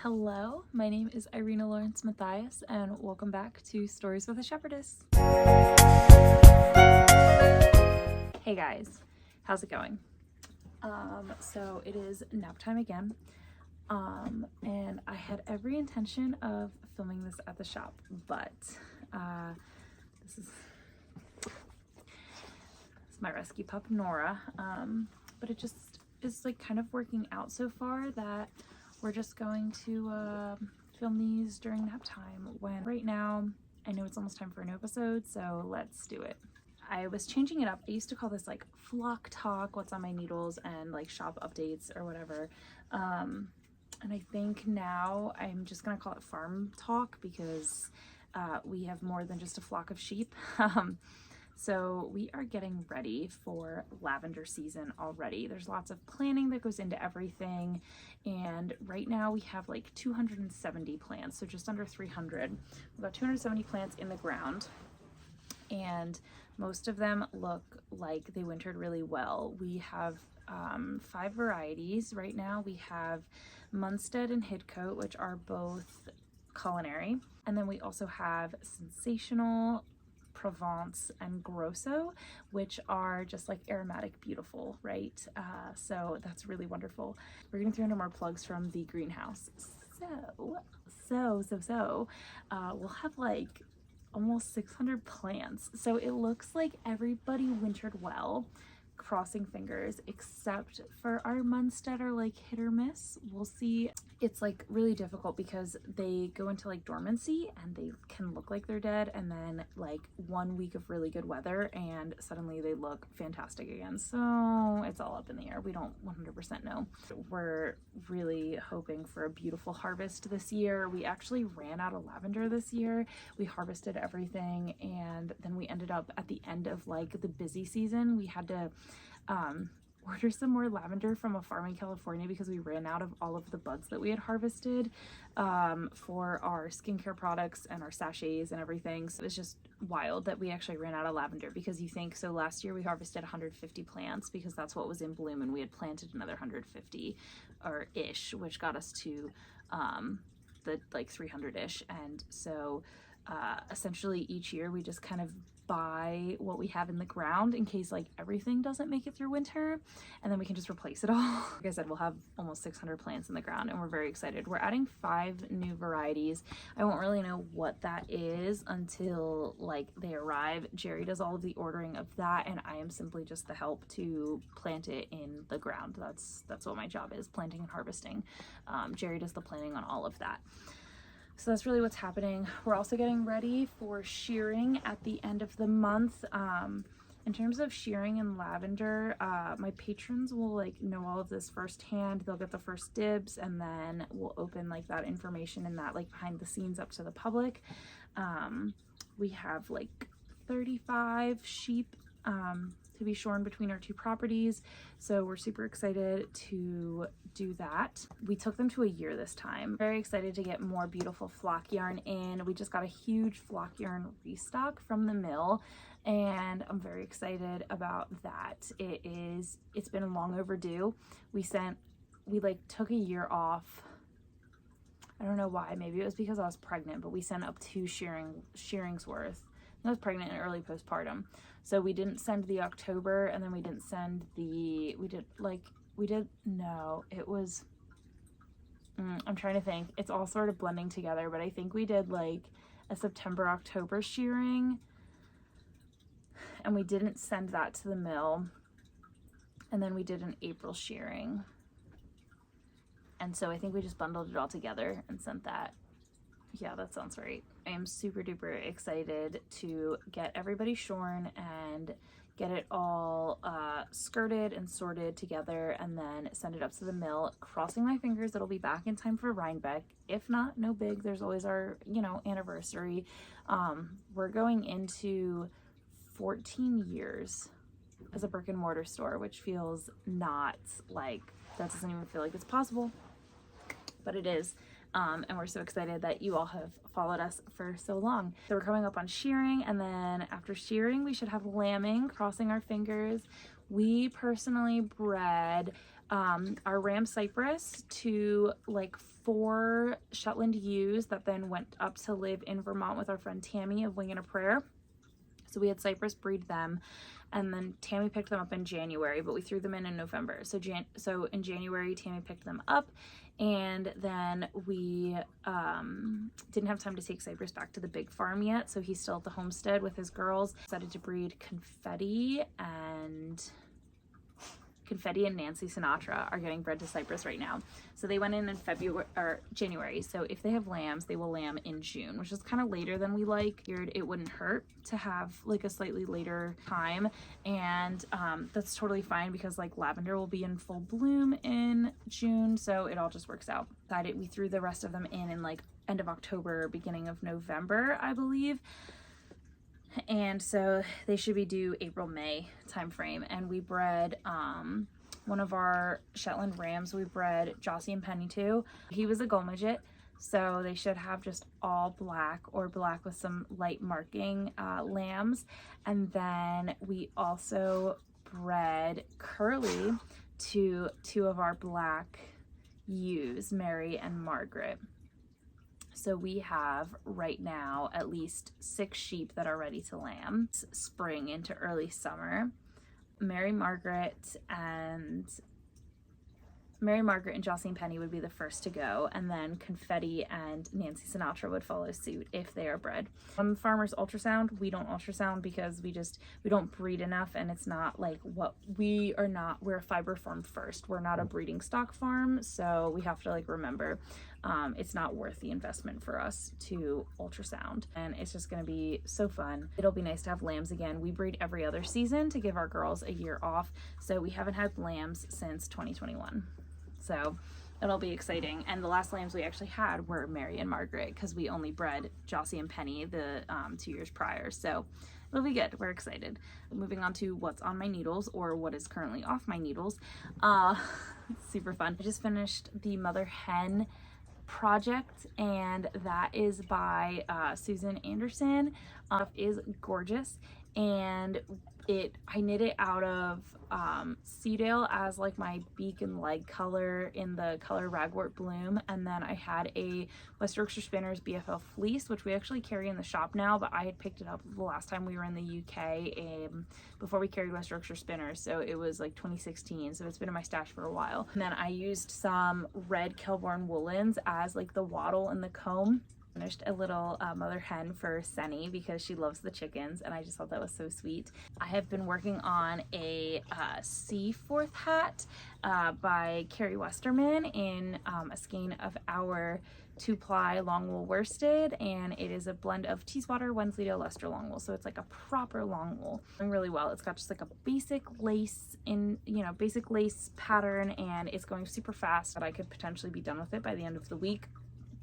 Hello, my name is Irina Lawrence Matthias, and welcome back to Stories with a Shepherdess. Hey guys, how's it going? So it is nap time again, and I had every intention of filming this at the shop, but this is my rescue pup Nora, but it just is like kind of working out so far that we're just going to film these during nap time, when right now I know it's almost time for an episode, so let's do it. I was changing it up. I used to call this like flock talk, what's on my needles, and like shop updates or whatever, and I think now I'm just gonna call it farm talk because we have more than just a flock of sheep. So we are getting ready for lavender season already. There's lots of planning that goes into everything, and right now we have like 270 plants, so just under 300. We've got 270 plants in the ground, and most of them look like they wintered really well. We have 5 varieties right now. We have Munstead and Hidcote, which are both culinary, and then we also have Sensational, Provence, and Grosso, which are just like aromatic beautiful, right? So that's really wonderful. We're getting 300 more plugs from the greenhouse. So we'll have like almost 600 plants. So it looks like everybody wintered well, crossing fingers, except for our Munstead are like hit or miss. We'll see. It's like really difficult because they go into like dormancy and they can look like they're dead, and then like 1 week of really good weather and suddenly they look fantastic again. So it's all up in the air. We don't 100% know. We're really hoping for a beautiful harvest this year. We actually ran out of lavender this year. We harvested everything, and then we ended up at the end of like the busy season, we had to order some more lavender from a farm in California because we ran out of all of the buds that we had harvested for our skincare products and our sachets and everything. So it's just wild that we actually ran out of lavender, because you think, so last year we harvested 150 plants because that's what was in bloom, and we had planted another 150 or ish, which got us to the like 300-ish. And so essentially each year we just kind of buy what we have in the ground in case like everything doesn't make it through winter, and then we can just replace it all. Like I said, we'll have almost 600 plants in the ground, and we're very excited. We're adding 5 new varieties. I won't really know what that is until like they arrive. Jerry does all of the ordering of that, and I am simply just the help to plant it in the ground. That's what my job is, planting and harvesting. Jerry does the planning on all of that. So that's really what's happening. We're also getting ready for shearing at the end of the month. In terms of shearing and lavender, my patrons will like know all of this firsthand. They'll get the first dibs, and then we'll open like that information and that like behind the scenes up to the public. We have like 35 sheep to be shorn between our 2 properties, so we're super excited to do that. We took them to a year this time. Very excited to get more beautiful flock yarn in. We just got a huge flock yarn restock from the mill, and I'm very excited about that. It's been long overdue. We like took a year off. I don't know why. Maybe it was because I was pregnant, but we sent up 2 shearings worth. I was pregnant and early postpartum, so we didn't send the October, and then we didn't send the, I'm trying to think, it's all sort of blending together, but I think we did like a September October shearing, and we didn't send that to the mill, and then we did an April shearing, and so I think we just bundled it all together and sent that. Yeah, that sounds right. I am super duper excited to get everybody shorn and get it all skirted and sorted together, and then send it up to the mill. Crossing my fingers it'll be back in time for Rhinebeck. If not, no big. There's always our, anniversary. We're going into 14 years as a brick and mortar store, which feels not like, that doesn't even feel like it's possible, but it is. And we're so excited that you all have followed us for so long. So we're coming up on shearing, and then after shearing we should have lambing, crossing our fingers. We personally bred our ram cypress to like 4 Shetland ewes that then went up to live in Vermont with our friend Tammy of Wing and a Prayer. So we had cypress breed them, and then Tammy picked them up in January, but we threw them in November. So in January, Tammy picked them up, and then we didn't have time to take Cypress back to the big farm yet, so he's still at the homestead with his girls. Decided to breed Confetti and Nancy Sinatra are getting bred to Cypress right now. So they went in February or January. So if they have lambs, they will lamb in June, which is kind of later than we like. It wouldn't hurt to have like a slightly later time, and that's totally fine because like lavender will be in full bloom in June, so it all just works out. We threw the rest of them in like end of October, beginning of November, I believe. And so they should be due April-May time frame. And we bred one of our Shetland rams, we bred Jossie and Penny to. He was a gull midget, so they should have just all black or black with some light marking lambs. And then we also bred Curly to 2 of our black ewes, Mary and Margaret. So we have right now at least 6 sheep that are ready to lamb spring into early summer. Mary Margaret and Jossie and Penny would be the first to go, and then Confetti and Nancy Sinatra would follow suit if they are bred. Farmers ultrasound. We don't ultrasound because we don't breed enough, and it's not like what we're a fiber farm first. We're not a breeding stock farm, so we have to like remember it's not worth the investment for us to ultrasound, and it's just going to be so fun. It'll be nice to have lambs again. We breed every other season to give our girls a year off, so we haven't had lambs since 2021. So it'll be exciting. And the last lambs we actually had were Mary and Margaret because we only bred Jossie and Penny the 2 years prior. So it'll be good. We're excited. Moving on to what's on my needles, or what is currently off my needles. It's super fun. I just finished the mother hen project, and that is by Susan Anderson. Is gorgeous, and I knit it out of Seedale as like my beak and leg color in the color Ragwort Bloom, and then I had a West Yorkshire Spinners BFL fleece, which we actually carry in the shop now, but I had picked it up the last time we were in the UK before we carried West Yorkshire Spinners, so it was like 2016, so it's been in my stash for a while. And then I used some red Kelborn woolens as like the wattle and the comb. Finished a little mother hen for Senny because she loves the chickens, and I just thought that was so sweet. I have been working on a Seaforth hat by Carrie Westerman in a skein of our 2-ply long wool worsted, and it is a blend of Teeswater, Wensleydale, Leicester long wool, so it's like a proper long wool. Doing really well. It's got just like a basic lace basic lace pattern, and it's going super fast, but I could potentially be done with it by the end of the week.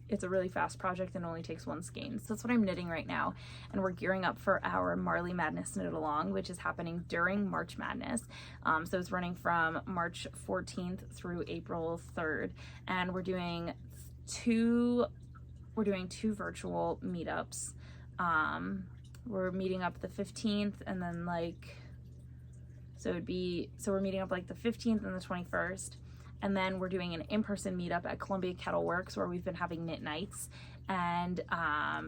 It's a really fast project and only takes 1 skein. So that's what I'm knitting right now. And we're gearing up for our Marley Madness knit along, which is happening during March Madness. So it's running from March 14th through April 3rd. And we're doing two virtual meetups. We're meeting up the 15th, and then we're meeting up like the 15th and the 21st. And then we're doing an in-person meetup at Columbia Kettle Works where we've been having knit nights. And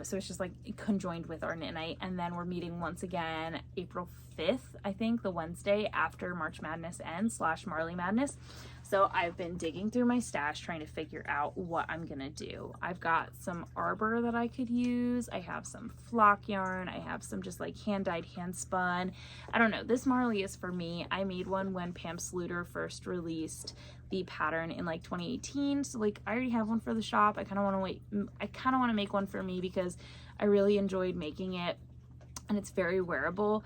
so it's just like conjoined with our knit night. And then we're meeting once again April 5th, I think, the Wednesday after March Madness ends / Marley Madness. So I've been digging through my stash trying to figure out what I'm gonna do. I've got some arbor that I could use. I have some flock yarn. I have some just like hand-dyed, hand-spun. I don't know. This Marley is for me. I made one when Pam Sluter first released the pattern in like 2018. So like I already have one for the shop. I kind of want to make one for me because I really enjoyed making it, and it's very wearable.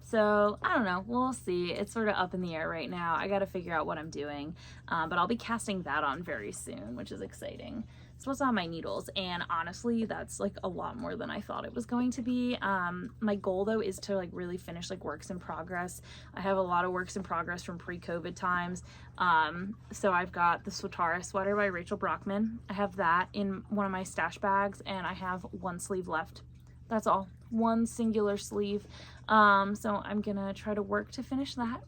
So I don't know, we'll see. It's sort of up in the air right now. I got to figure out what I'm doing, but I'll be casting that on very soon, which is exciting. So what's on my needles? And honestly, that's like a lot more than I thought it was going to be. My goal though is to like really finish like works in progress. I have a lot of works in progress from pre-COVID times. So I've got the Swatara sweater by Rachel Brockman. I have that in one of my stash bags, and I have 1 sleeve left. That's all. one singular sleeve. So I'm gonna try to work to finish that.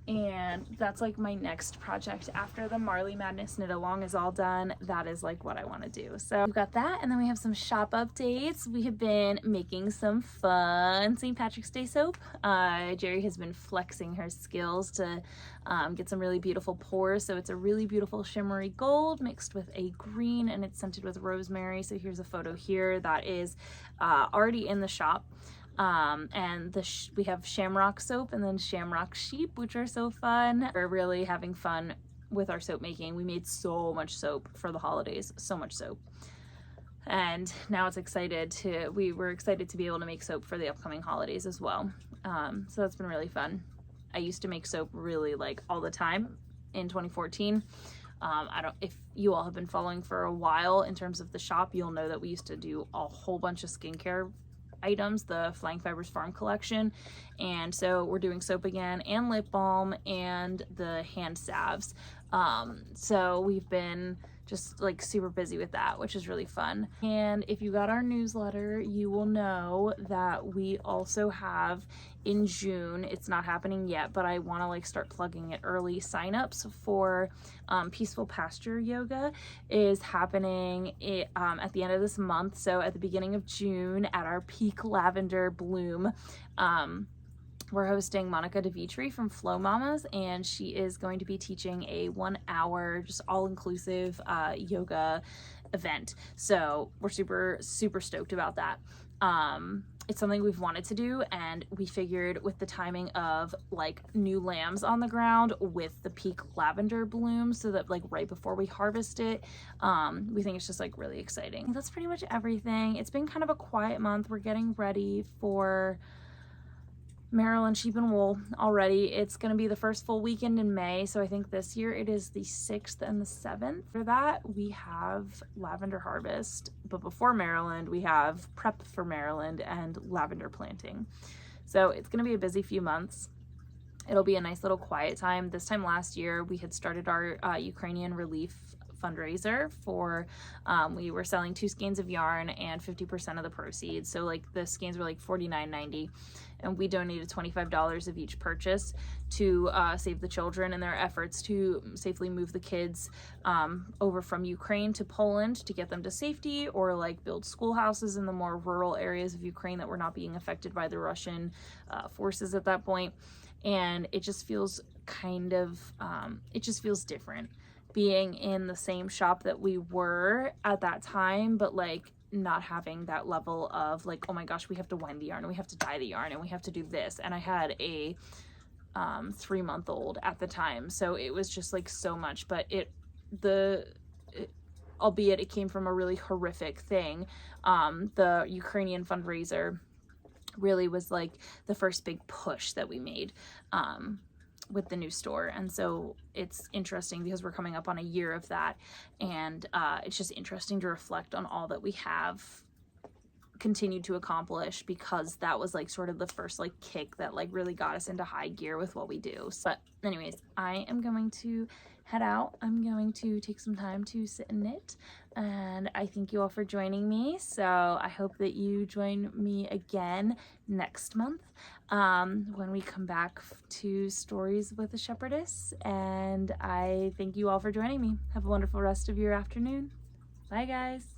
And that's like my next project after the Marley Madness knit along is all done. That is like what I want to do. So we've got that, and then we have some shop updates. We have been making some fun St. Patrick's Day soap. Jerry has been flexing her skills to get some really beautiful pours. So it's a really beautiful shimmery gold mixed with a green, and it's scented with rosemary. So here's a photo here that is already in the shop. And we have shamrock soap and then shamrock sheep, which are so fun. We're really having fun with our soap making. We made so much soap for the holidays, so much soap. And now we were excited to be able to make soap for the upcoming holidays as well. So that's been really fun. I used to make soap really like all the time in 2014. If you all have been following for a while in terms of the shop, you'll know that we used to do a whole bunch of skincare items, the Flying Fibers Farm collection, and so we're doing soap again, and lip balm, and the hand salves. So we've been just like super busy with that, which is really fun. And if you got our newsletter, you will know that we also have in June, it's not happening yet, but I want to like start plugging it early, signups for Peaceful Pasture yoga is happening at the end of this month. So at the beginning of June at our peak lavender bloom, we're hosting Monica DeVitri from Flow Mamas, and she is going to be teaching a 1 hour, just all-inclusive yoga event. So we're super, super stoked about that. It's something we've wanted to do, and we figured with the timing of like new lambs on the ground with the peak lavender bloom, so that like right before we harvest it, we think it's just like really exciting. That's pretty much everything. It's been kind of a quiet month. We're getting ready for Maryland Sheep and Wool already. It's going to be the first full weekend in May, so I think this year it is the 6th and the 7th. For that, we have Lavender Harvest, but before Maryland, we have prep for Maryland and lavender planting. So it's going to be a busy few months. It'll be a nice little quiet time. This time last year, we had started our Ukrainian relief fundraiser for we were selling 2 skeins of yarn and 50% of the proceeds. So like the skeins were like $49.90, and we donated $25 of each purchase to save the children in their efforts to safely move the kids over from Ukraine to Poland to get them to safety, or like build schoolhouses in the more rural areas of Ukraine that were not being affected by the Russian forces at that point. And it just feels it just feels different being in the same shop that we were at that time, but like not having that level of like, oh my gosh, we have to wind the yarn and we have to dye the yarn and we have to do this. And I had a 3-month-old at the time, so it was just like so much. But albeit it came from a really horrific thing, the Ukrainian fundraiser really was like the first big push that we made with the new store. And so it's interesting because we're coming up on a year of that, and it's just interesting to reflect on all that we have continued to accomplish, because that was like sort of the first like kick that like really got us into high gear with what we do. But anyways, I am going to head out. I'm going to take some time to sit and knit, and I thank you all for joining me. So I hope that you join me again next month when we come back to Stories with a Shepherdess. And I thank you all for joining me. Have a wonderful rest of your afternoon. Bye guys.